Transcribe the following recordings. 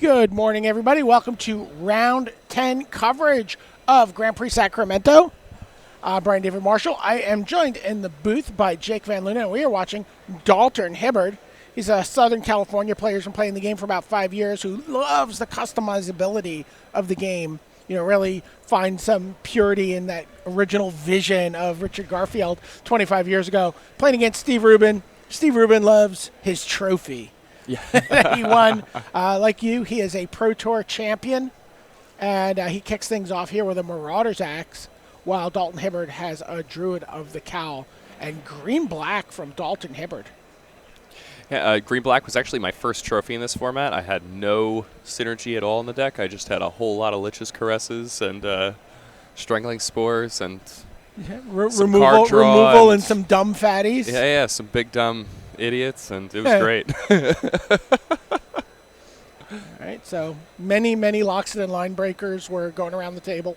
Good morning, everybody. Welcome to Round 10 coverage of Grand Prix Sacramento. Brian David Marshall. I am joined in the booth by Jake Van Luna, and we are watching Dalton Hibbard. He's a Southern California player who's been playing the game for about 5 years, who loves the customizability of the game. You know, really find some purity in that original vision of Richard Garfield 25 years ago. Playing against Steve Rubin. Steve Rubin loves his trophy. Yeah. He won. Like you, he is a Pro Tour champion, and he kicks things off here with a Marauder's Axe, while Dalton Hibbard has a Druid of the Cowl. And green-black from Dalton Hibbard. Yeah, green-black was actually my first trophy in this format. I had no synergy at all in the deck. I just had a whole lot of Lich's Caresses and Strangling Spores and some card draw removal and some dumb fatties. Yeah, some big dumb idiots, and it was great. All right, so many Loxodon and line breakers were going around the table.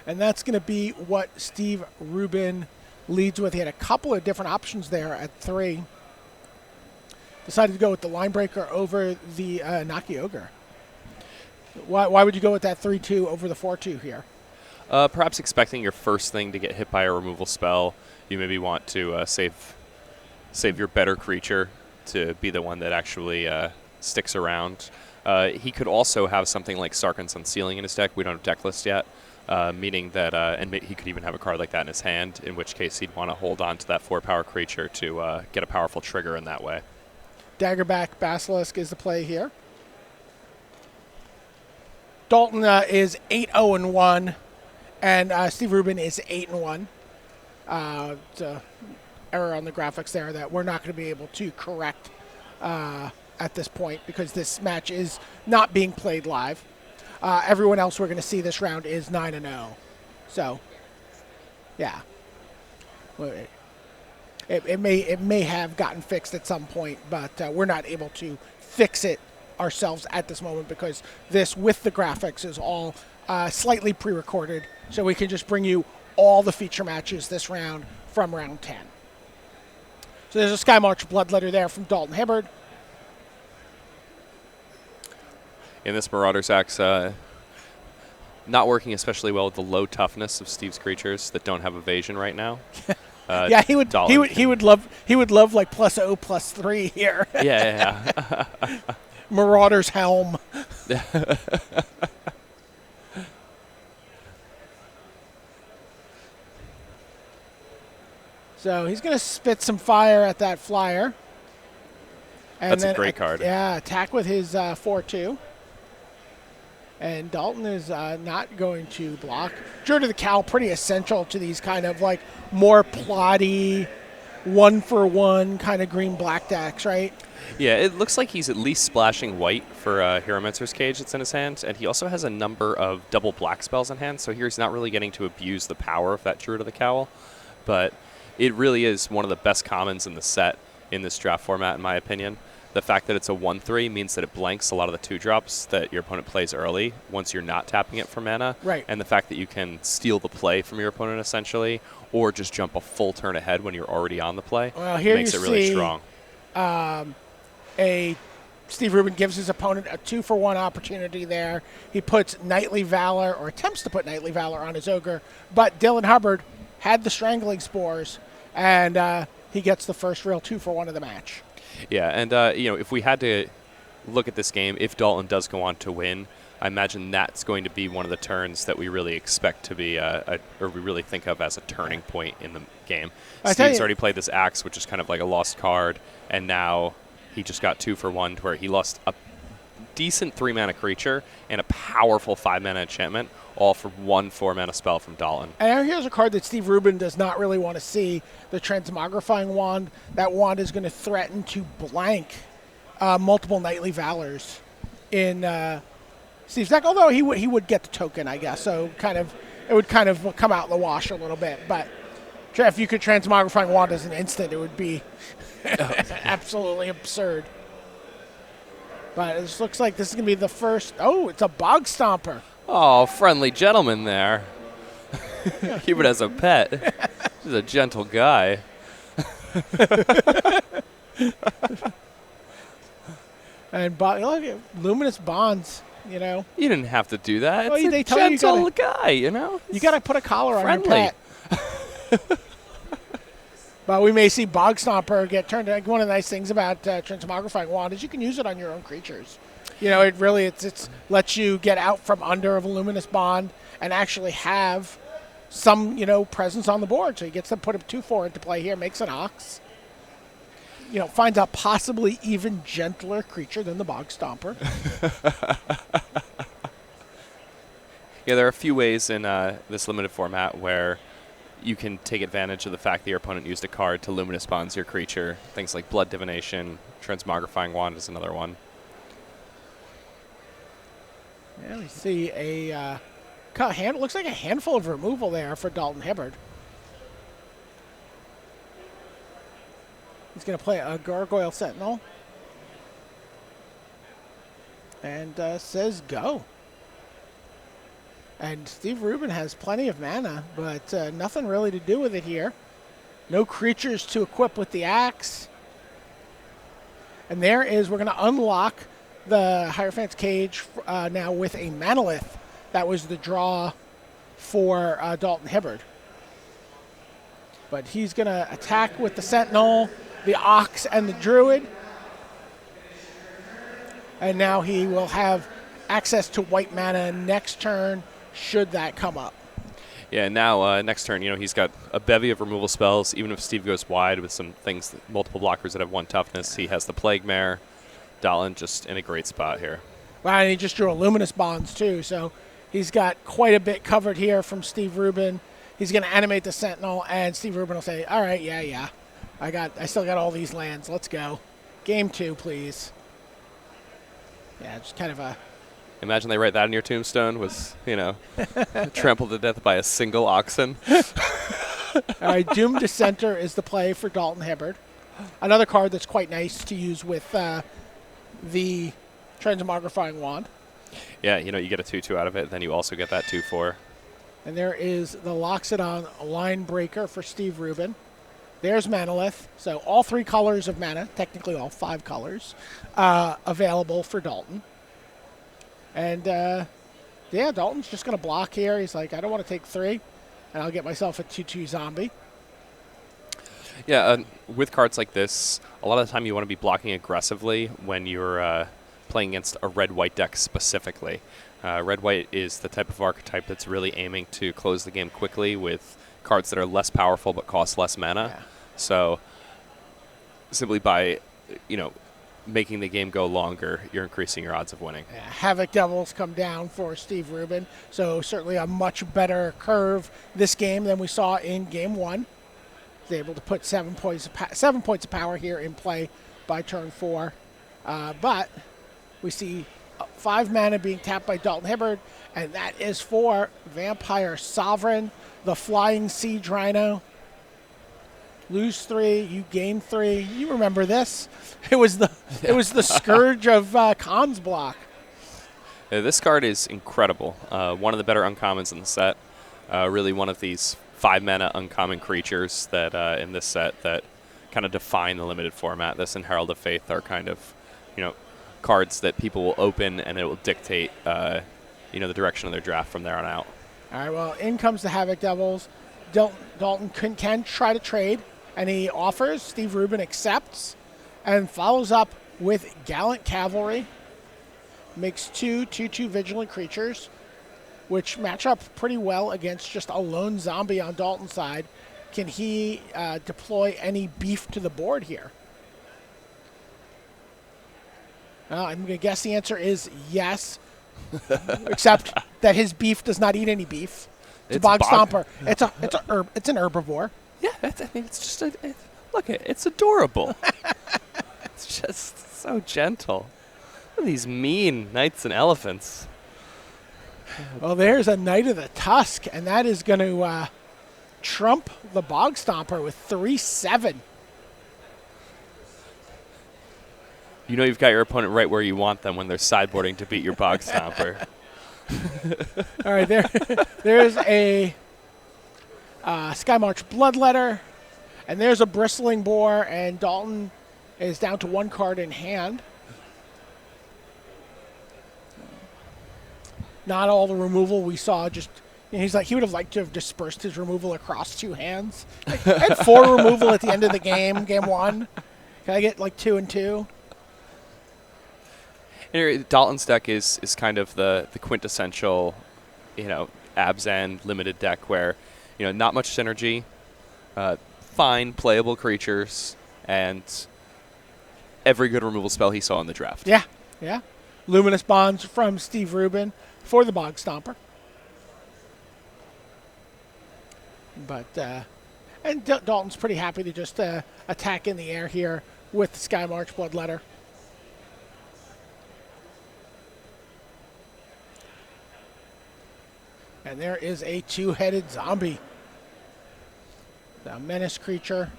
And that's going to be what Steve Rubin leads with. He had a couple of different options there at 3. Decided to go with the line breaker over the Naki Ogre. Why would you go with that 3-2 over the 4-2 here? Perhaps expecting your first thing to get hit by a removal spell. You maybe want to save your better creature to be the one that actually sticks around. He could also have something like Sarkhan's Unsealing in his deck. We don't have deck list yet, meaning that and he could even have a card like that in his hand, in which case he'd want to hold on to that 4-power creature to get a powerful trigger in that way. Daggerback Basilisk is the play here. Dalton is 8-0-1, and Steve Rubin is 8-1. Error on the graphics there that we're not going to be able to correct at this point because this match is not being played live. Everyone else we're going to see this round is 9-0. So, yeah. It may have gotten fixed at some point, but we're not able to fix it ourselves at this moment because this, with the graphics, is all slightly pre-recorded. So we can just bring you all the feature matches this round from round 10. So there's a Sky March Bloodletter there from Dalton Hibbard. In this Marauder's Axe, not working especially well with the low toughness of Steve's creatures that don't have evasion right now. Yeah, he would love like +0/+3 here. Yeah. Marauder's Helm. So he's going to spit some fire at that flyer. And that's a great card. Yeah, attack with his 4-2. And Dalton is not going to block. Druid of the Cowl, pretty essential to these kind of like more plotty, 1-for-1 kind of green-black decks, right? Yeah, it looks like he's at least splashing white for Hieromancer's Cage that's in his hand, and he also has a number of double black spells in hand, so here he's not really getting to abuse the power of that Druid of the Cowl. But it really is one of the best commons in the set in this draft format, in my opinion. The fact that it's a 1-3 means that it blanks a lot of the 2-drops that your opponent plays early once you're not tapping it for mana. Right. And the fact that you can steal the play from your opponent, essentially, or just jump a full turn ahead when you're already on the play, makes it really strong. Steve Rubin gives his opponent a 2-for-1 opportunity there. He puts Knightly Valor, or attempts to put Knightly Valor on his Ogre, but Dylan Hubbard had the Strangling Spores, and he gets the first real 2-for-1 of the match. Yeah, and if we had to look at this game, if Dalton does go on to win, I imagine that's going to be one of the turns that we really expect to be, or we really think of as a turning point in the game. Steve's already played this Axe, which is kind of like a lost card, and now he just got 2-for-1 to where he lost a decent 3-mana creature and a powerful 5-mana enchantment, all for 1 4-mana spell from Dalton. And here's a card that Steve Rubin does not really want to see, the Transmogrifying Wand. That wand is going to threaten to blank multiple Knightly Valors in Steve's deck, although he would get the token, I guess, so it would kind of come out in the wash a little bit. But if you could Transmogrifying Wand as an instant, it would be absolutely absurd. But it looks like this is going to be the first. Oh, it's a Bog Stomper. Oh, friendly gentleman there. Keep it as a pet. He's a gentle guy. And look at Luminous Bonds, you know. You didn't have to do that. Well, It's they a tell you gentle guy, you know? You got to put a collar on your friendly. pet. But we may see Bog Stomper get turned. One of the nice things about Transmogrifying Wand is you can use it on your own creatures. You know, it really it's lets you get out from under of a Luminous Bond and actually have some, you know, presence on the board. So he gets to put a 2/4 into play here, makes an Ox. You know, finds a possibly even gentler creature than the Bog Stomper. Yeah, there are a few ways in this limited format where you can take advantage of the fact that your opponent used a card to Luminous Bonds your creature. Things like Blood Divination, Transmogrifying Wand is another one. Yeah, we see a looks like a handful of removal there for Dalton Hibbard. He's going to play a Gargoyle Sentinel. And says go. And Steve Rubin has plenty of mana, but nothing really to do with it here. No creatures to equip with the Axe. And we're going to unlock the Hierophant's Cage now with a Manolith. That was the draw for Dalton Hibbard. But he's going to attack with the Sentinel, the Ox, and the Druid. And now he will have access to white mana next turn, should that come up. Yeah, now next turn, you know, he's got a bevy of removal spells. Even if Steve goes wide with some things, multiple blockers that have 1 toughness, he has the Plague Mare. Dalton just in a great spot here. Well, and he just drew a Luminous Bonds too, so he's got quite a bit covered here from Steve Rubin. He's going to animate the Sentinel, and Steve Rubin will say, all right, yeah. I still got all these lands. Let's go. Game 2, please. Yeah, just kind of a... Imagine they write that in your tombstone was, you know, trampled to death by a single oxen. All right, Doom Dissenter is the play for Dalton Hibbard. Another card that's quite nice to use with the Transmogrifying Wand. Yeah, you know, you get a 2/2 out of it, then you also get that 2/4. And there is the Loxodon Line Breaker for Steve Rubin. There's Manolith. So all 3 colors of mana, technically all 5 colors, available for Dalton. And, yeah, Dalton's just going to block here. He's like, I don't want to take 3, and I'll get myself a 2/2 zombie. Yeah, with cards like this, a lot of the time you want to be blocking aggressively when you're playing against a red-white deck specifically. Red-white is the type of archetype that's really aiming to close the game quickly with cards that are less powerful but cost less mana. Yeah. So simply by, you know, making the game go longer, you're increasing your odds of winning. Yeah, Havoc Devils come down for Steve Rubin, so certainly a much better curve this game than we saw in Game 1. He's able to put 7 points of power here in play by turn 4. But we see 5 mana being tapped by Dalton Hibbard, and that is for Vampire Sovereign, the Flying Siege Rhino. Lose 3, you gain 3. You remember this? It was the scourge of Khan's block. This card is incredible. One of the better uncommons in the set. Really one of these 5 mana uncommon creatures that in this set that kind of define the limited format. This and Herald of Faith are kind of, you know, cards that people will open and it will dictate, you know, the direction of their draft from there on out. All right, well, in comes the Havoc Devils. Dalton can try to trade, and he offers. Steve Rubin accepts and follows up with Gallant Cavalry. Makes 2/2 Vigilant creatures, which match up pretty well against just a lone zombie on Dalton's side. Can he deploy any beef to the board here? I'm going to guess the answer is yes, except that his beef does not eat any beef. It's a bog stomper. It's an herbivore. Yeah, I mean, it's just look, it's adorable. It's just so gentle. Look at these mean knights and elephants. Well, there's a Knight of the Tusk, and that is going to trump the Bog Stomper with 3/7. You know you've got your opponent right where you want them when they're sideboarding to beat your Bog Stomper. All right, there's a Skymarch Bloodletter, and there's a Bristling Boar, and Dalton is down to 1 card in hand. not all the removal we saw. Just he's like he would have liked to have dispersed his removal across 2 hands. Like, I had 4 removal at the end of the game 1. Can I get like 2 and 2? Anyway, Dalton's deck is kind of the quintessential, Abzan limited deck where, not much synergy, fine playable creatures, and every good removal spell he saw in the draft. Yeah. Luminous Bonds from Steve Rubin for the Bog Stomper. But, and Dalton's pretty happy to just attack in the air here with the Sky March Bloodletter. And there is a 2-headed zombie. The menace creature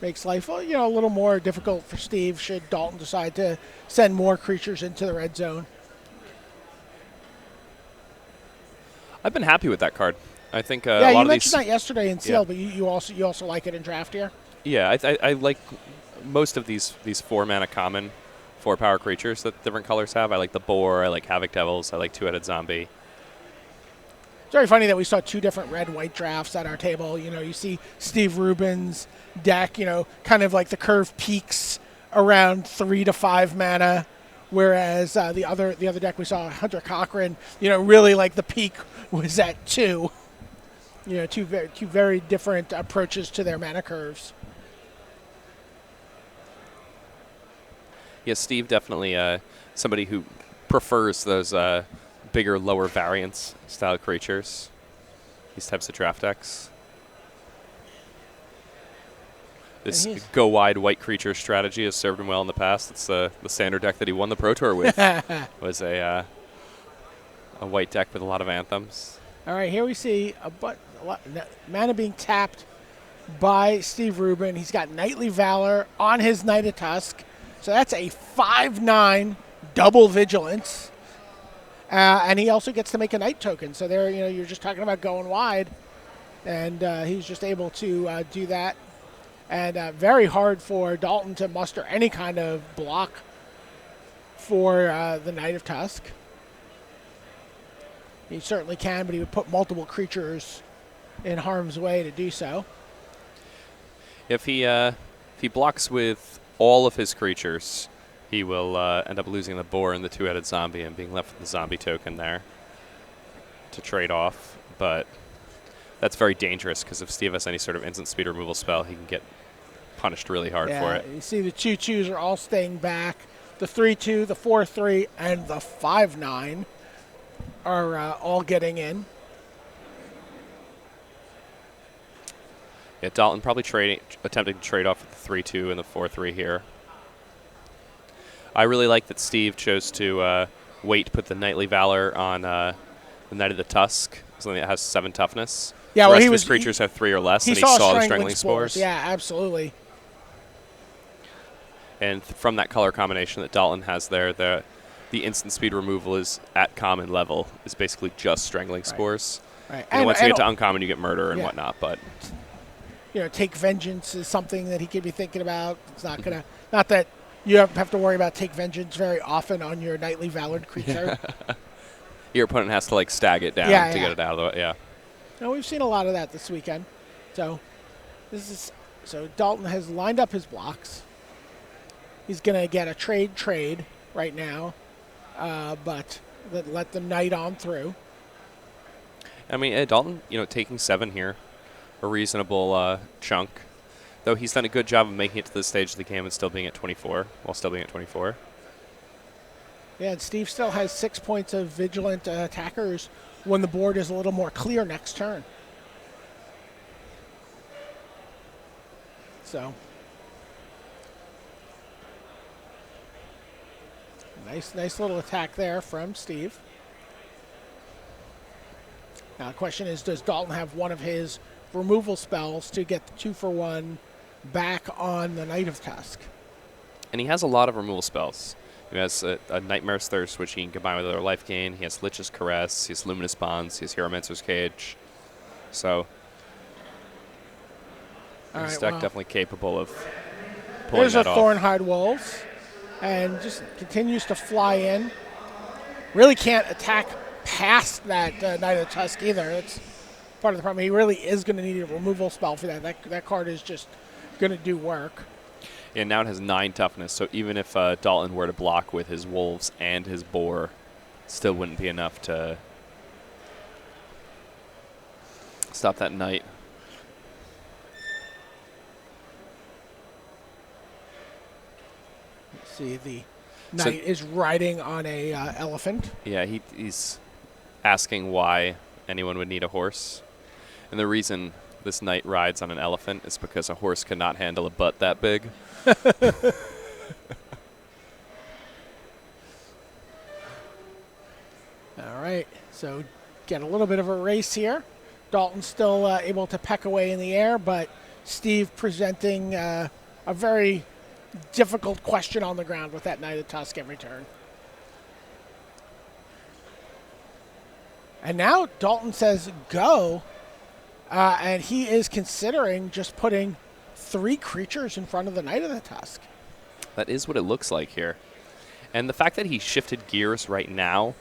makes life a little more difficult for Steve should Dalton decide to send more creatures into the red zone. I've been happy with that card. I think a lot you mentioned that yesterday in Seal, but you also like it in draft here. Yeah, I like most of these 4-mana common 4-power creatures that different colors have. I like the Boar. I like Havoc Devils. I like 2-headed zombie. It's very funny that we saw 2 different red-white drafts at our table. You see Steve Rubin's deck, kind of like the curve peaks around 3 to 5 mana, whereas the other deck we saw, Hunter Cochran, really like the peak was at 2. Two very different approaches to their mana curves. Yeah, Steve definitely somebody who prefers those bigger, lower variance style creatures, these types of draft decks. This go wide white creature strategy has served him well in the past. It's the standard deck that he won the Pro Tour with. Was a white deck with a lot of anthems. All right, here we see a lot mana being tapped by Steve Rubin. He's got Knightly Valor on his Knight of Tusk, so that's a 5/9 double vigilance. And he also gets to make a night token. So there, you're just talking about going wide. And he's just able to do that. And very hard for Dalton to muster any kind of block for the Knight of Tusk. He certainly can, but he would put multiple creatures in harm's way to do so. If he blocks with all of his creatures, he will end up losing the Boar and the 2-headed zombie and being left with the zombie token there to trade off. But that's very dangerous because if Steve has any sort of instant speed removal spell, he can get punished really hard for it. You see the 2/2s are all staying back. The 3/2, the 4/3, and the 5/9 are all getting in. Yeah, Dalton probably attempting to trade off with the 3/2 and the 4/3 here. I really like that Steve chose to wait to put the Knightly Valor on the Knight of the Tusk, something that has 7 toughness. Yeah, the rest of his creatures have 3 or less, and he saw the Strangling Spores. Yeah, absolutely. And from that color combination that Dalton has there, the instant speed removal is at common level, is basically just Strangling Spores. Right. And once you get to uncommon, you get Murder and whatnot. But Take Vengeance is something that he could be thinking about. It's not gonna, not that you have to worry about Take Vengeance very often on your Knightly Valor creature. Your opponent has to stag it down to get it out of the way. Yeah. No, we've seen a lot of that this weekend. So Dalton has lined up his blocks. He's gonna get a trade right now, but let the Knight on through. I mean, Dalton, taking 7 here, a reasonable chunk. Though he's done a good job of making it to this stage of the game and still being at 24, while still being at 24. Yeah, and Steve still has 6 points of vigilant attackers when the board is a little more clear next turn. So, nice little attack there from Steve. Now the question is, does Dalton have one of his removal spells to get the 2-for-1 back on the Knight of Tusk? And he has a lot of removal spells. He has a Nightmare's Thirst, which he can combine with other life gain. He has Lich's Caress. He has Luminous Bonds. He has Hieromancer's Cage. So, his deck definitely capable of pulling that off. There's a Thornhide Wolves, and just continues to fly in. Really can't attack past that Knight of the Tusk either. That's part of the problem. He really is going to need a removal spell for that. That card is just going to do work. Yeah, now it has 9 toughness, so even if Dalton were to block with his wolves and his boar, still wouldn't be enough to stop that knight. Let's see, the knight is riding on a elephant. Yeah, he's asking why anyone would need a horse. And the reason this knight rides on an elephant is because a horse cannot handle a butt that big. All right, so get a little bit of a race here. Dalton's still able to peck away in the air, but Steve presenting a very difficult question on the ground with that Knight of Tusk every turn. And now Dalton says go, and he is considering just putting 3 creatures in front of the Knight of the Tusk. That is what it looks like here. And the fact that he shifted gears right now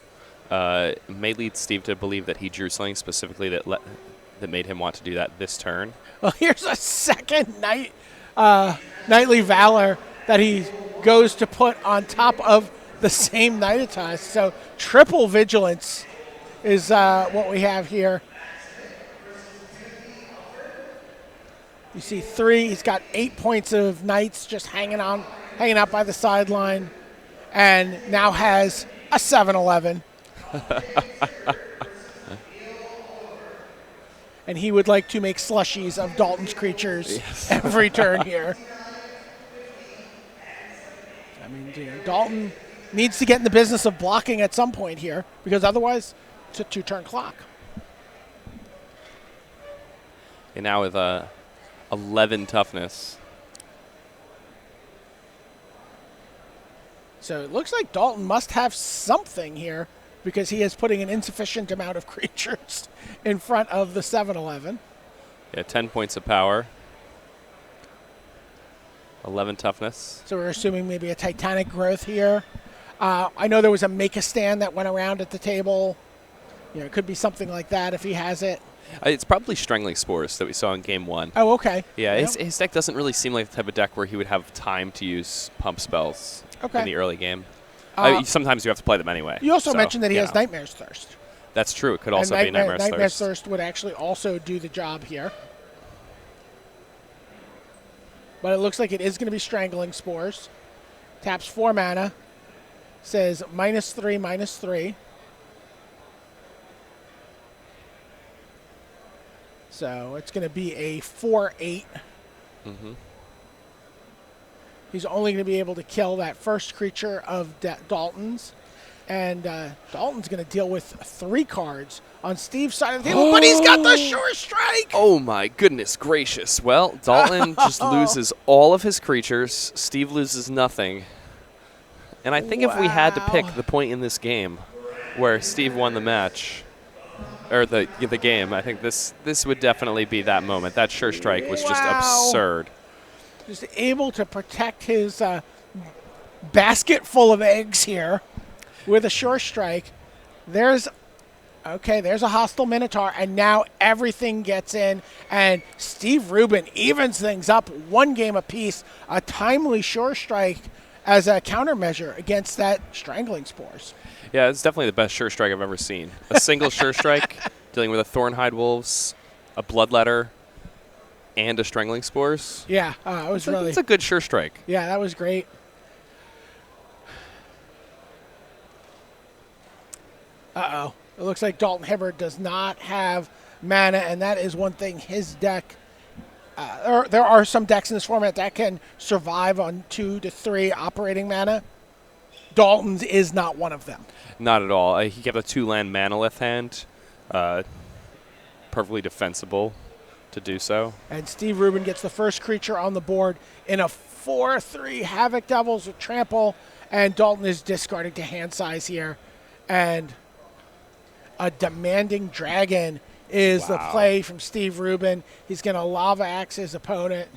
may lead Steve to believe that he drew something specifically that made him want to do that this turn. Well, here's a second Knightly Valor that he goes to put on top of the same Knight of Tusk. So triple vigilance is what we have here. You see 3. He's got 8 points of knights just hanging out by the sideline, and now has a 7-11. And he would like to make slushies of Dalton's creatures every turn here. I mean, Dalton needs to get in the business of blocking at some point here, because otherwise it's a 2-turn clock. And now with 11 toughness. So it looks like Dalton must have something here, because he is putting an insufficient amount of creatures in front of the 7-11. Yeah, 10 points of power. 11 toughness. So we're assuming maybe a Titanic Growth here. I know there was a Make-A-Stand that went around at the table. It could be something like that if he has it. It's probably Strangling Spores that we saw in Game 1. Oh, okay. Yeah, his deck doesn't really seem like the type of deck where he would have time to use pump spells in the early game. Sometimes you have to play them anyway. You also mentioned that he has Nightmare's Thirst. That's true. It could also be Nightmare's Thirst. Nightmare's Thirst would actually also do the job here. But it looks like it is going to be Strangling Spores. Taps 4 mana. Says -3/-3. So it's going to be a 4/8. Mm-hmm. He's only going to be able to kill that first creature of Dalton's. And Dalton's going to deal with 3 cards on Steve's side of the table, but he's got the Sure Strike! Oh my goodness gracious. Well, Dalton just loses all of his creatures. Steve loses nothing. And I think if we had to pick the point in this game where Steve won the match, or the game, I think this would definitely be that moment. That Sure Strike was just absurd. Just able to protect his basket full of eggs here with a Sure Strike. There's a hostile Minotaur, and now everything gets in, and Steve Rubin evens things up 1 game apiece. A timely Sure Strike as a countermeasure against that Strangling Spores. Yeah, it's definitely the best Sure Strike I've ever seen. A single Sure Strike, dealing with a Thornhide Wolves, a Bloodletter, and a Strangling Spores. Yeah, it was really... It's a good Sure Strike. Yeah, that was great. Uh-oh. It looks like Dalton Hibbert does not have mana, and that is one thing his deck... there are some decks in this format that can survive on 2 to 3 operating mana. Dalton's is not one of them. Not at all. He kept a 2-land Manolith hand. Perfectly defensible to do so. And Steve Rubin gets the first creature on the board in a 4/3 Havoc Devils with Trample, and Dalton is discarding to hand size here. And a Demanding Dragon is the play from Steve Rubin. He's going to Lava Axe his opponent.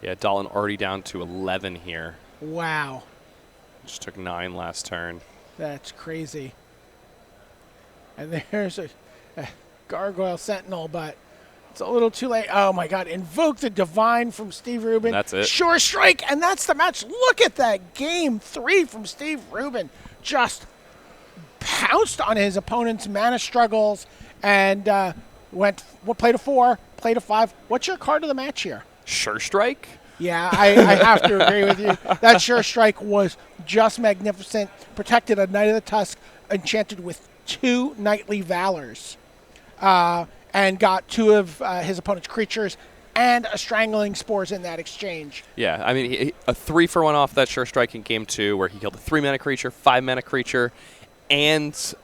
Yeah, Dalton already down to 11 here. Wow. Just took 9 last turn. That's crazy. And there's a Gargoyle Sentinel, but it's a little too late. Oh my God! Invoke the Divine from Steve Rubin. That's it. Sure Strike, and that's the match. Look at that game 3 from Steve Rubin. Just pounced on his opponent's mana struggles and played a 4, played a 5. What's your card of the match here? Sure Strike? Yeah, I have to agree with you. That Sure Strike was just magnificent. Protected a Knight of the Tusk, enchanted with 2 Knightly Valors, and got 2 of his opponent's creatures and a Strangling Spores in that exchange. Yeah, I mean, a 3-for-1 off that Sure Strike in game 2 where he killed a 3-mana creature, 5-mana creature, and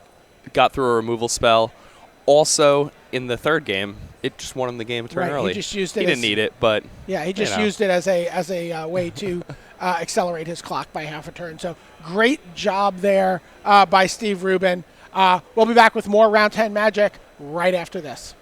got through a removal spell. Also, in the third game, it just won him the game a turn early. He just used it. He didn't need it, but yeah, he just used it as a way to accelerate his clock by half a turn. So great job there by Steve Rubin. We'll be back with more Round 10 Magic right after this.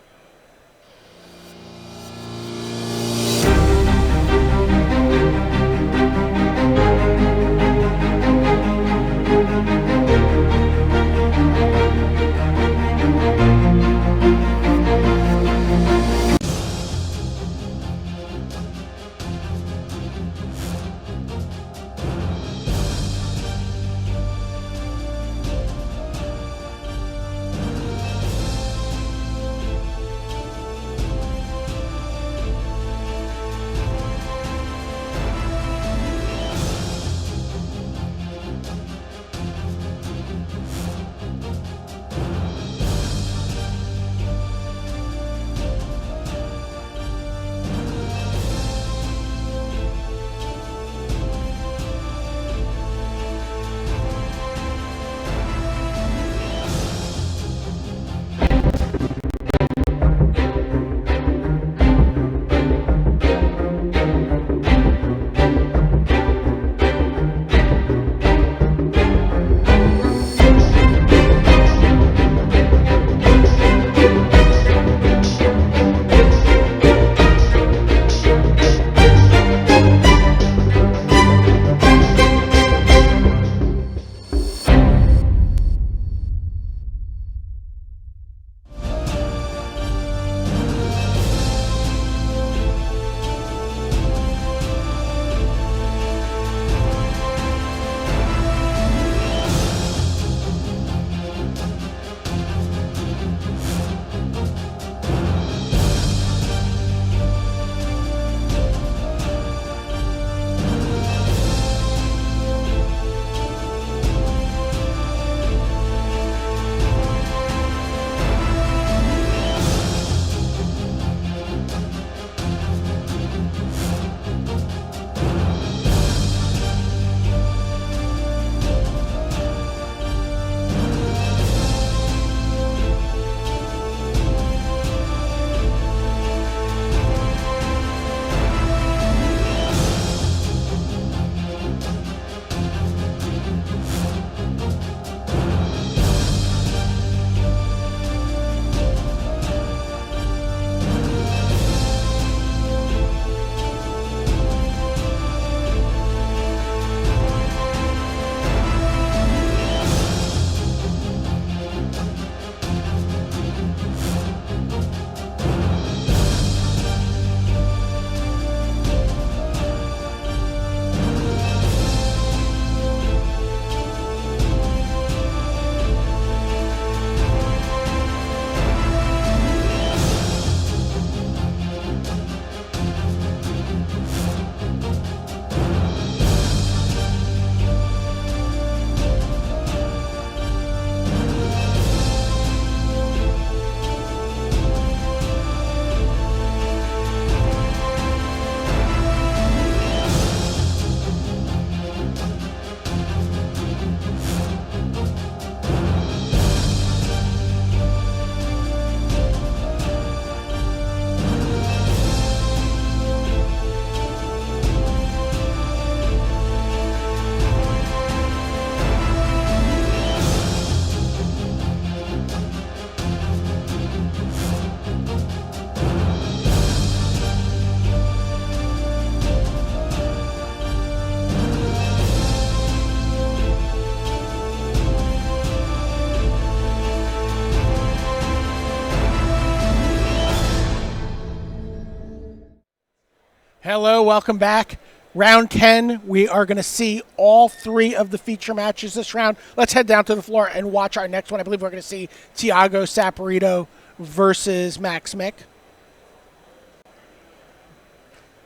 Hello, welcome back. Round 10, we are going to see all three of the feature matches this round. Let's head down to the floor and watch our next one. I believe we're going to see Thiago Saporito versus Max Mick.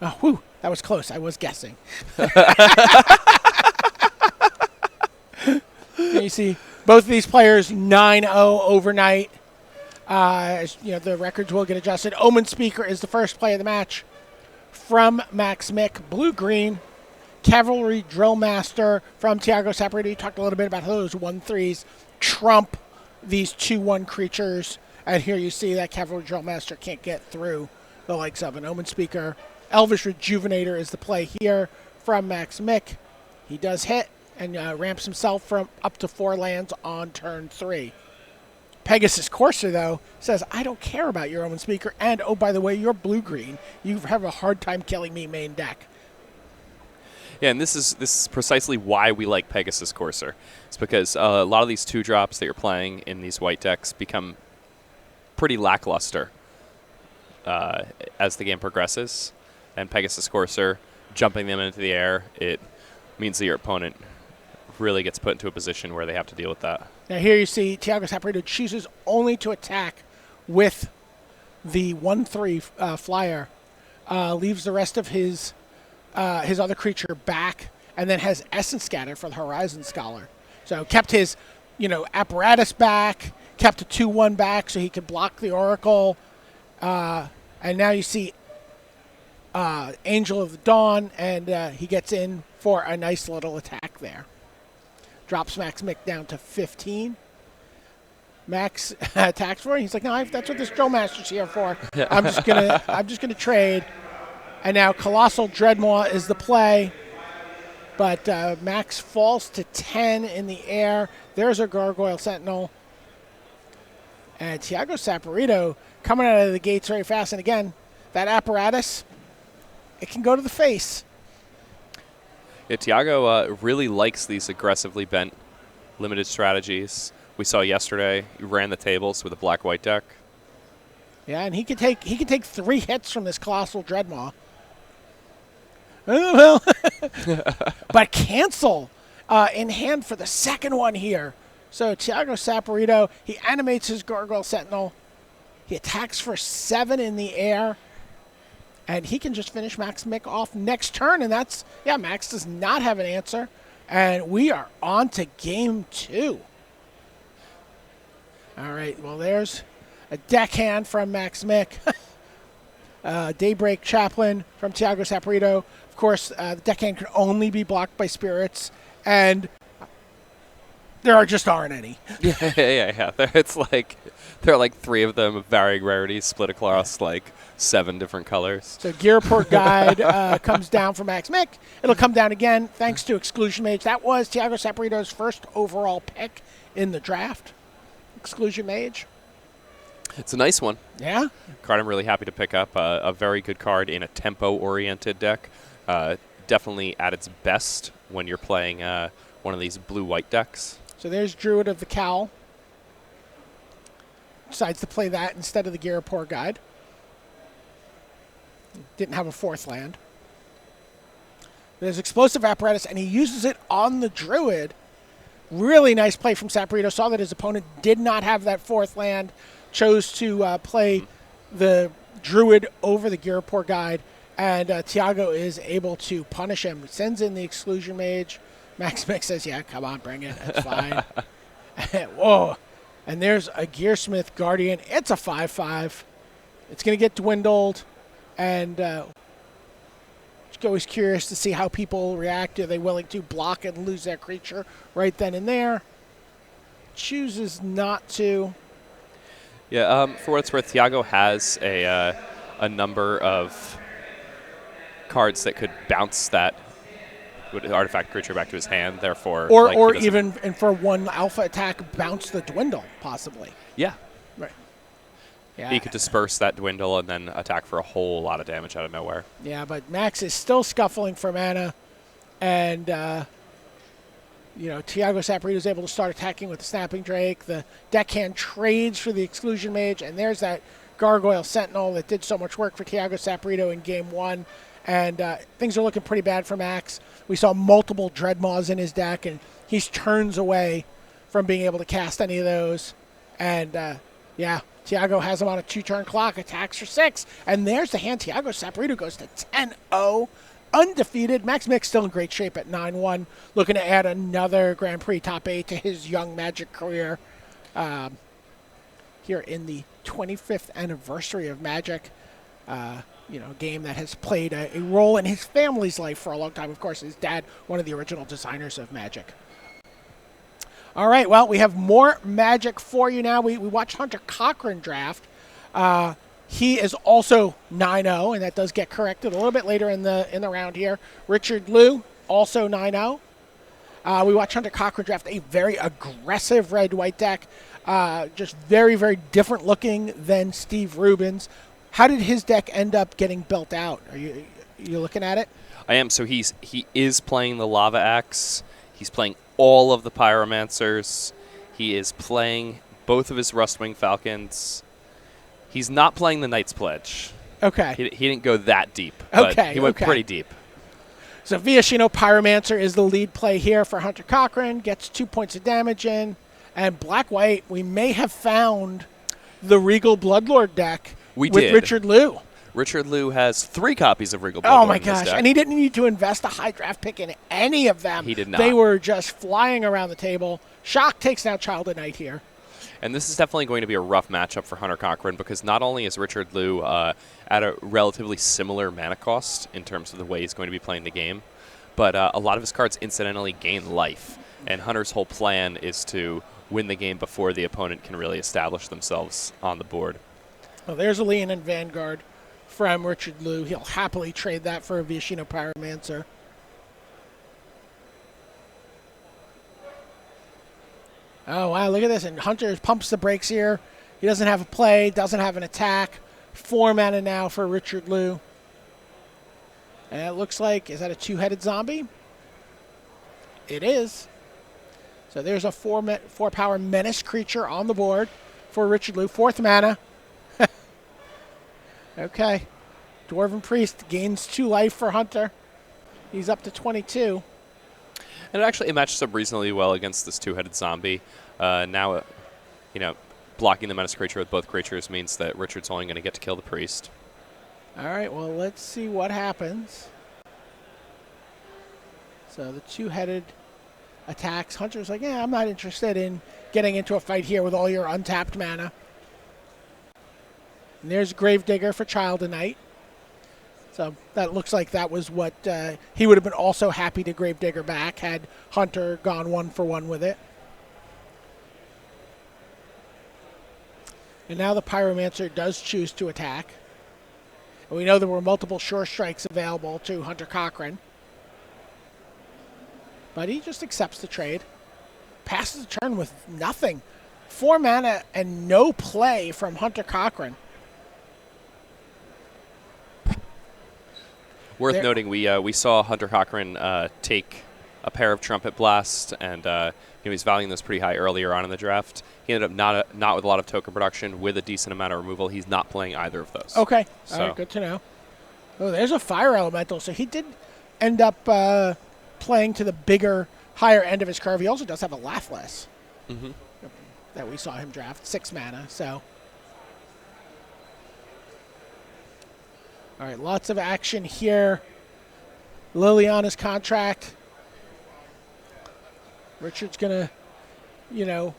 Oh, whew, that was close. I was guessing. You see both of these players 9-0 overnight. The records will get adjusted. Omen Speaker is the first play of the match. From Max Mick, blue-green, Cavalry Drill Master from Thiago Saporito. You talked a little bit about how those 1-3s trump these 2-1 creatures. And here you see that Cavalry Drill Master can't get through the likes of an Omen Speaker. Elvish Rejuvenator is the play here from Max Mick. He does hit and ramps himself from up to 4 lands on turn 3. Pegasus Courser, though, says, I don't care about your Omen Speaker, and, oh, by the way, you're blue-green. You have a hard time killing me main deck. Yeah, and this is precisely why we like Pegasus Courser. It's because a lot of these 2-drops that you're playing in these white decks become pretty lackluster as the game progresses. And Pegasus Courser, jumping them into the air, it means that your opponent really gets put into a position where they have to deal with that. Now here you see Thiago Saporito chooses only to attack with the 1-3 flyer, leaves the rest of his other creature back, and then has Essence Scatter for the Horizon Scholar. So kept his apparatus back, kept a 2-1 back so he could block the Oracle, and now you see Angel of the Dawn, and he gets in for a nice little attack there. Drops Max Mick down to 15. Max attacks for it. He's like, no, that's what this Drill Master's here for. Yeah. I'm just gonna trade. And now Colossal Dreadmaw is the play, but Max falls to 10 in the air. There's a Gargoyle Sentinel, and Thiago Saporito coming out of the gates very fast. And again, that apparatus, it can go to the face. Yeah, Thiago really likes these aggressively bent limited strategies. We saw yesterday he ran the tables with a black-white deck. Yeah, and he could take 3 hits from this Colossal Dreadmaw. Oh, well. But cancel in hand for the second one here. So Thiago Saporito, he animates his Gargoyle Sentinel. He attacks for 7 in the air. And he can just finish Max Mick off next turn. And Max does not have an answer. And we are on to game 2. All right, well, there's a deckhand from Max Mick. Daybreak Chaplain from Thiago Saporito. Of course, the deckhand can only be blocked by spirits. And there just aren't any. Yeah. There are 3 of them of varying rarities split across 7 different colors. So Gear Report Guide comes down for Max Mick. It'll come down again thanks to Exclusion Mage. That was Thiago Saporito's first overall pick in the draft. Exclusion Mage. It's a nice one. Yeah. Card I'm really happy to pick up. A very good card in a tempo-oriented deck. Definitely at its best when you're playing one of these blue-white decks. So there's Druid of the Cowl. Decides to play that instead of the Gear Report Guide. Didn't have a 4th land. There's Explosive Apparatus, and he uses it on the Druid. Really nice play from Saporito. Saw that his opponent did not have that 4th land. Chose to play the Druid over the Gear Report Guide, and Thiago is able to punish him. Sends in the Exclusion Mage. Max Mick says, yeah, come on, bring it. That's fine. Whoa. And there's a Gearsmith Guardian. It's a 5/5. It's going to get dwindled. And always curious to see how people react. Are they willing to block and lose their creature right then and there? Chooses not to. Yeah, for what it's worth, Thiago has a number of cards that could bounce that artifact creature back to his hand. Therefore, or even and for one alpha attack, bounce the Dwindle possibly. Yeah. Right. Yeah. He could disperse that Dwindle and then attack for a whole lot of damage out of nowhere. Yeah, but Max is still scuffling for mana, and Thiago Saporito is able to start attacking with the Snapping Drake. The deckhand trades for the Exclusion Mage, and there's that Gargoyle Sentinel that did so much work for Thiago Saporito in Game 1. And things are looking pretty bad for Max. We saw multiple Dreadmaws in his deck, and he's turns away from being able to cast any of those. And, Tiago has him on a 2-turn clock, attacks for 6. And there's the hand. Tiago Saporito goes to 10-0, undefeated. Max Mick's still in great shape at 9-1, looking to add another Grand Prix top 8 to his young Magic career here in the 25th anniversary of Magic. Game that has played a role in his family's life for a long time. Of course, his dad, one of the original designers of Magic. All right, well, we have more Magic for you now. We watched Hunter Cochran draft. He is also 9-0, and that does get corrected a little bit later in the round here. Richard Liu, also 9-0. We watched Hunter Cochran draft a very aggressive red-white deck, just very, very different looking than Steve Rubin's. How did his deck end up getting built out? Are you looking at it? I am. So he is playing the Lava Axe. He's playing all of the Pyromancers. He is playing both of his Rustwing Falcons. He's not playing the Knight's Pledge. Okay. He didn't go that deep. But he went pretty deep. So Viashino Pyromancer is the lead play here for Hunter Cochran. Gets 2 points of damage in. And Black-White, we may have found the Regal Bloodlord deck with Richard Liu. Richard Liu has 3 copies of Regal Bloodlord. Oh, my gosh. And he didn't need to invest a high draft pick in any of them. He did not. They were just flying around the table. Shock takes out Child of Night here. And this is definitely going to be a rough matchup for Hunter Cochran because not only is Richard Liu at a relatively similar mana cost in terms of the way he's going to be playing the game, but a lot of his cards incidentally gain life. And Hunter's whole plan is to win the game before the opponent can really establish themselves on the board. Well, there's a Leonin Vanguard from Richard Liu. He'll happily trade that for a Viashino Pyromancer. Oh, wow, look at this. And Hunter pumps the brakes here. He doesn't have a play, doesn't have an attack. 4 mana now for Richard Liu. And it looks like, is that a 2-headed zombie? It is. So there's a 4-power menace creature on the board for Richard Liu. 4th mana. Okay. Dwarven Priest gains 2 life for Hunter. He's up to 22. And it matches up reasonably well against this 2-headed zombie. Now, blocking the menace creature with both creatures means that Richard's only going to get to kill the priest. All right, well, let's see what happens. So the 2-headed attacks. Hunter's like, I'm not interested in getting into a fight here with all your untapped mana. And there's Gravedigger for Child of Night. So that looks like that was what he would have been also happy to Gravedigger back had Hunter gone 1-for-1 with it. And now the Pyromancer does choose to attack. And we know there were multiple Sure Strikes available to Hunter Cochran. But he just accepts the trade. Passes the turn with nothing. 4 mana and no play from Hunter Cochran. Worth noting, we saw Hunter Cochran take a pair of Trumpet Blast, and he's valuing those pretty high earlier on in the draft. He ended up not with a lot of token production, with a decent amount of removal. He's not playing either of those. Okay, all right, good to know. Oh, there's a Fire Elemental, so he did end up playing to the bigger, higher end of his curve. He also does have a Laughless that we saw him draft, 6 mana, so... All right, lots of action here. Liliana's contract. Richard's going to,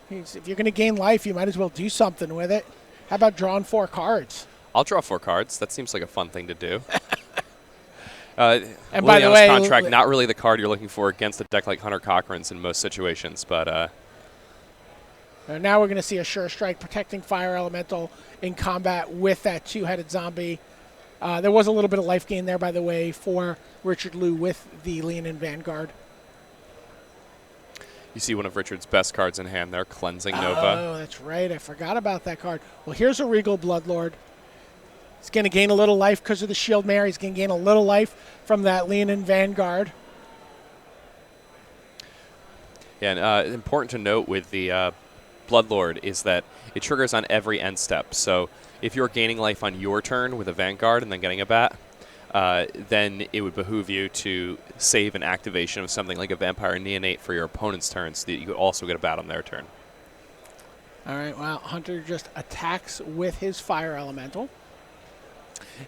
if you're going to gain life, you might as well do something with it. How about drawing 4 cards? I'll draw 4 cards. That seems like a fun thing to do. And Liliana's by the way, contract, not really the card you're looking for against a deck like Hunter Cochran's in most situations, but... now we're going to see a Sure Strike protecting Fire Elemental in combat with that 2-headed zombie. There was a little bit of life gain there, by the way, for Richard Liu with the Leonin Vanguard. You see one of Richard's best cards in hand there, Cleansing Nova. Oh, that's right. I forgot about that card. Well, here's a Regal Bloodlord. He's going to gain a little life because of the Shield Mare. He's going to gain a little life from that Leonin Vanguard. Yeah, and important to note with the Bloodlord is that it triggers on every end step. So if you're gaining life on your turn with a Vanguard and then getting a bat, then it would behoove you to save an activation of something like a Vampire Neonate for your opponent's turn so that you could also get a bat on their turn. All right, well, Hunter just attacks with his Fire Elemental.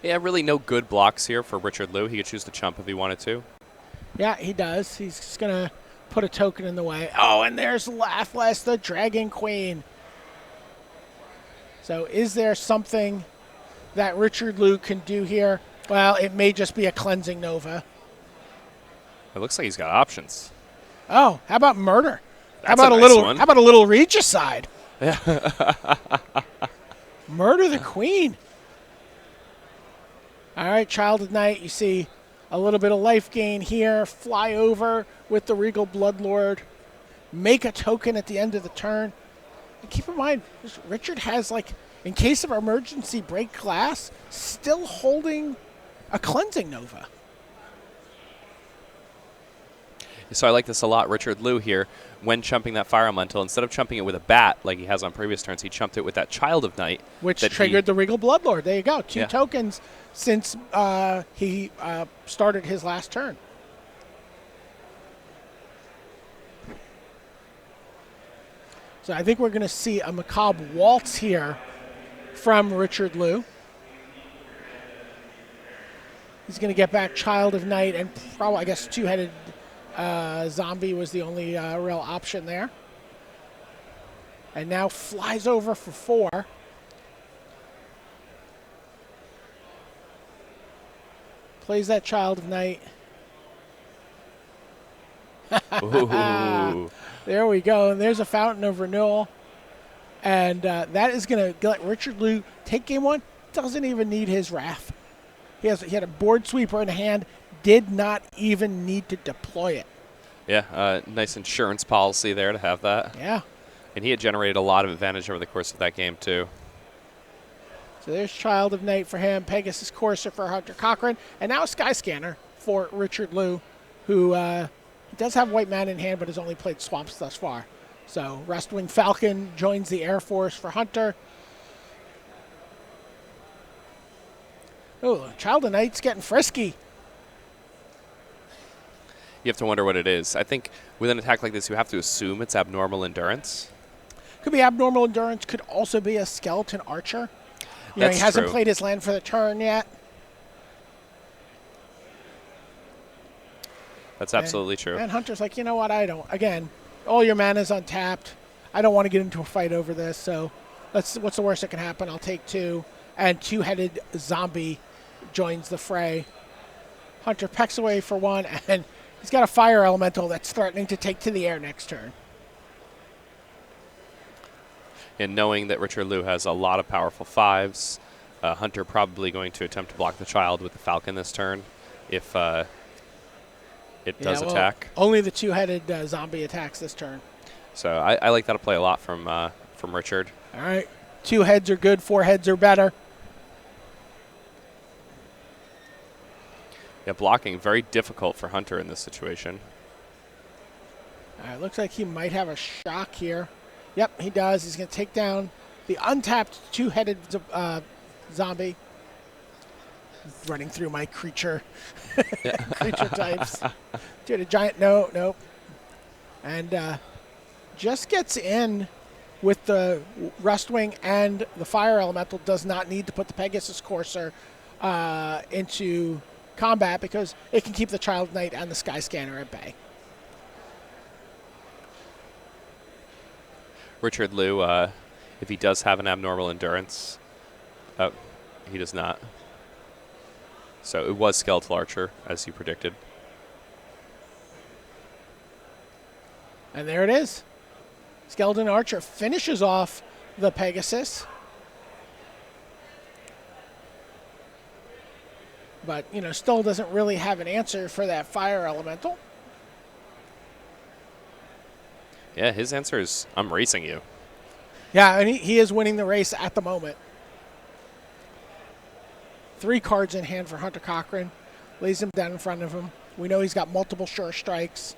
Yeah, really no good blocks here for Richard Liu. He could choose to chump if he wanted to. Yeah, he does. He's just going to put a token in the way. Oh, and there's Laughless, the Dragon Queen. So is there something that Richard Liu can do here? Well, it may just be a Cleansing Nova. It looks like he's got options. Oh, how about Murder? That's a nice one. How about a little Regicide? Murder the Queen. All right, Child of Night, you see a little bit of life gain here. Fly over with the Regal Bloodlord. Make a token at the end of the turn. And keep in mind, Richard has, like, in case of emergency, break glass, still holding a Cleansing Nova. So I like this a lot. Richard Liu here, when chumping that Fire Elemental, instead of chumping it with a bat like he has on previous turns, he chumped it with that Child of Night. Which triggered the Regal Bloodlord. There you go. Two Yeah. tokens since he started his last turn. So I think we're going to see a Macabre Waltz here from Richard Liu. He's going to get back Child of Night and probably, I guess, two-headed Zombie was the only real option there. And now flies over for 4. Plays that Child of Night. Ooh. There we go. And there's a Fountain of Renewal. And that is going to let Richard Liu take game 1. Doesn't even need his Wrath. He had a board sweeper in hand. Did not even need to deploy it. Yeah, nice insurance policy there to have that. Yeah. And he had generated a lot of advantage over the course of that game, too. So there's Child of Night for him, Pegasus Courser for Hunter Cochran, and now a Sky Scanner for Richard Liu, who does have white mana in hand but has only played Swamps thus far. So Rustwing Falcon joins the Air Force for Hunter. Oh, Child of Night's getting frisky. You have to wonder what it is. I think with an attack like this, you have to assume it's abnormal endurance. Could be abnormal endurance. Could also be a skeleton archer. You know, he hasn't played his land for the turn yet. That's absolutely true. And Hunter's like, you know what? I don't. Again, all your mana's untapped. I don't want to get into a fight over this. So, what's the worst that can happen? I'll take 2. And two-headed Zombie joins the fray. Hunter pecks away for 1, and he's got a Fire Elemental that's threatening to take to the air next turn. And knowing that Richard Liu has a lot of powerful 5s, Hunter probably going to attempt to block the Child with the Falcon this turn if it does attack. Only the two-headed Zombie attacks this turn. So I like that play a lot from Richard. All right. 2 heads are good, 4 heads are better. Yeah, blocking very difficult for Hunter in this situation. All right, looks like he might have a shock here. Yep, he does. He's going to take down the untapped two-headed Zombie. Running through my creature types. Dude, a giant, nope. And just gets in with the Rustwing and the Fire Elemental. Does not need to put the Pegasus Courser into combat because it can keep the Child Knight and the Sky Scanner at bay. Richard Liu, if he does have an abnormal endurance, he does not. So it was Skeletal Archer, as you predicted. And there it is. Skeleton Archer finishes off the Pegasus. But, still doesn't really have an answer for that Fire Elemental. Yeah, his answer is, I'm racing you. Yeah, and he is winning the race at the moment. 3 cards in hand for Hunter Cochran. Lays him down in front of him. We know he's got multiple sure strikes.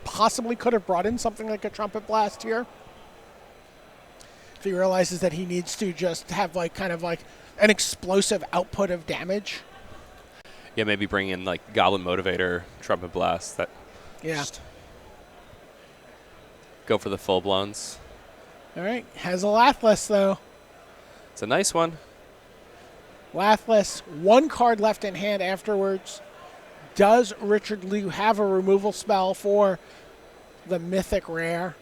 Possibly could have brought in something like a Trumpet Blast here. If he realizes that he needs to just have like kind of like an explosive output of damage. Yeah, maybe bring in like Goblin Motivator, Trumpet Blast. That just go for the full blowns. All right, has a Lathless though. It's a nice one. Lathless, one card left in hand afterwards. Does Richard Liu have a removal spell for the mythic rare?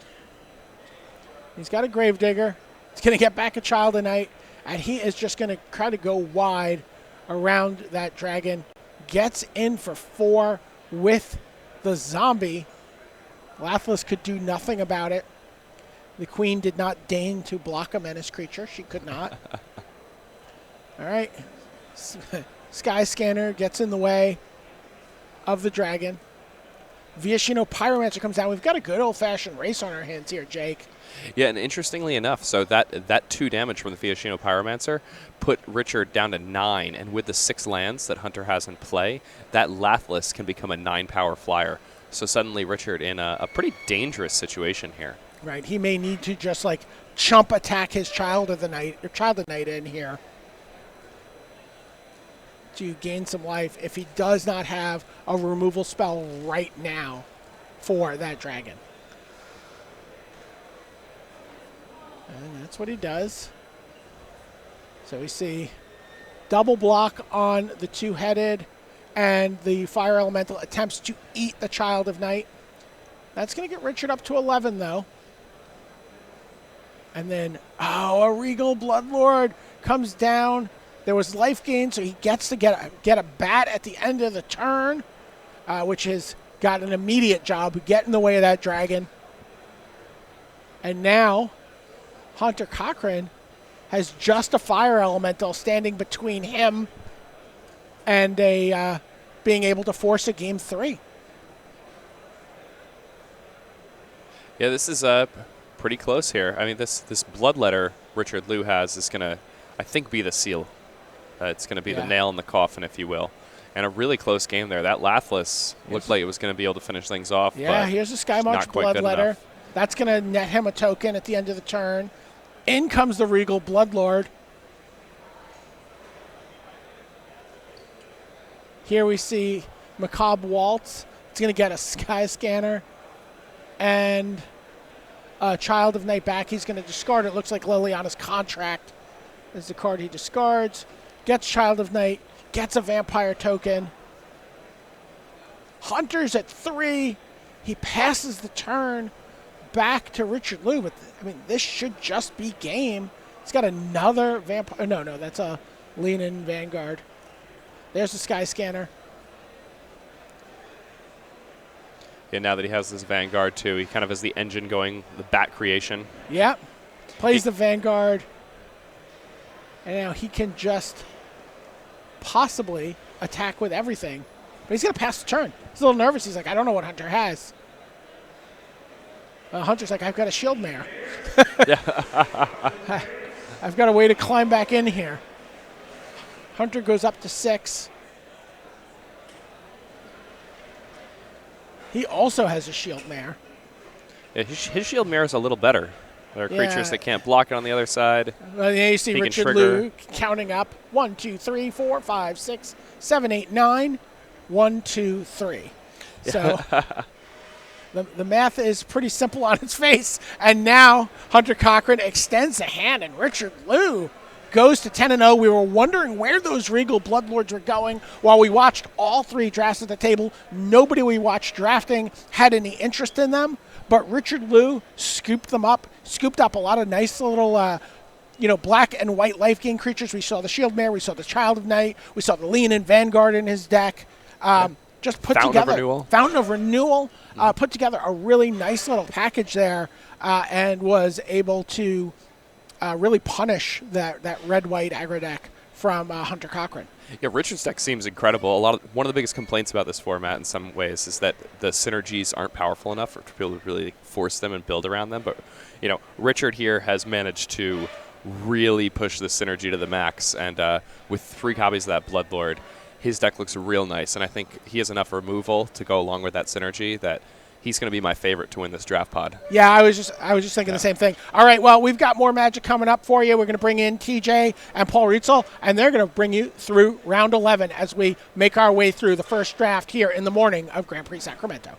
He's got a Gravedigger. He's going to get back a Child of Night, and he is just going to try to go wide around that dragon. Gets in for 4 with the zombie. Lathless could do nothing about it. The queen did not deign to block a menace creature. She could not. All right. Sky Scanner gets in the way of the dragon. Viashino Pyromancer comes down. We've got a good old-fashioned race on our hands here, Jake. Yeah, and interestingly enough, so that 2 damage from the Viashino Pyromancer put Richard down to 9, and with the 6 lands that Hunter has in play, that Lathless can become a 9-power flyer. So suddenly Richard in a pretty dangerous situation here. Right, he may need to just like chump attack his Child of Night in here to gain some life if he does not have a removal spell right now for that dragon. And that's what he does. So we see double block on the 2-headed, and the Fire Elemental attempts to eat the Child of Night. That's going to get Richard up to 11, though. And then, a Regal Bloodlord comes down. There was life gain, so he gets to get a bat at the end of the turn, which has got an immediate job, get in the way of that dragon. And now, Hunter Cochran has just a Fire Elemental standing between him and being able to force a Game 3. Yeah, this is pretty close here. I mean, this Bloodletter Richard Liu has is going to, I think, be the seal. It's going to be the nail in the coffin, if you will. And a really close game there. That Lathless looked like it was going to be able to finish things off. Yeah, here's a Skymarch Bloodletter. That's going to net him a token at the end of the turn. In comes the Regal Bloodlord. Here we see Macabre Waltz. It's going to get a Sky Scanner and a Child of Night back. He's going to discard it. Looks like Liliana's Contract is the card he discards. Gets Child of Night. Gets a Vampire token. Hunter's at 3. He passes the turn back to Richard Liu. But, I mean, this should just be game. He's got another Vampire. No, that's a Lean-In Vanguard. There's the Sky Scanner. Yeah, now that he has this Vanguard, too, he kind of has the engine going, the bat creation. Yeah. Plays the Vanguard. And now he can just possibly attack with everything. But he's going to pass the turn. He's a little nervous. He's like, I don't know what Hunter has. Hunter's like, I've got a Shield Mare. I've got a way to climb back in here. Hunter goes up to 6. He also has a Shield Mare. Yeah, his Shield Mare is a little better. There are creatures that can't block it on the other side. Well, yeah, you see Richard Liu counting up 1, 2, 3, 4, 5, 6, 7, 8, 9. 1, 2, 3. So the math is pretty simple on its face. And now Hunter Cochran extends a hand, and Richard Liu goes to 10-0. We were wondering where those Regal Bloodlords were going while we watched all 3 drafts at the table. Nobody we watched drafting had any interest in them, but Richard Liu scooped up a lot of nice little, black and white life gain creatures. We saw the Shield Mare, we saw the Child of Night, we saw the Lean-In Vanguard in his deck. Just put Fountain of Renewal, put together a really nice little package there, and was able to really punish that red-white aggro deck from Hunter Cochran. Yeah, Richard's deck seems incredible. One of the biggest complaints about this format in some ways is that the synergies aren't powerful enough for people to really force them and build around them. But, Richard here has managed to really push the synergy to the max. And with 3 copies of that Bloodlord, his deck looks real nice. And I think he has enough removal to go along with that synergy that he's going to be my favorite to win this draft pod. Yeah, I was just thinking the same thing. All right, well, we've got more magic coming up for you. We're going to bring in TJ and Paul Rietzel, and they're going to bring you through round 11 as we make our way through the first draft here in the morning of Grand Prix Sacramento.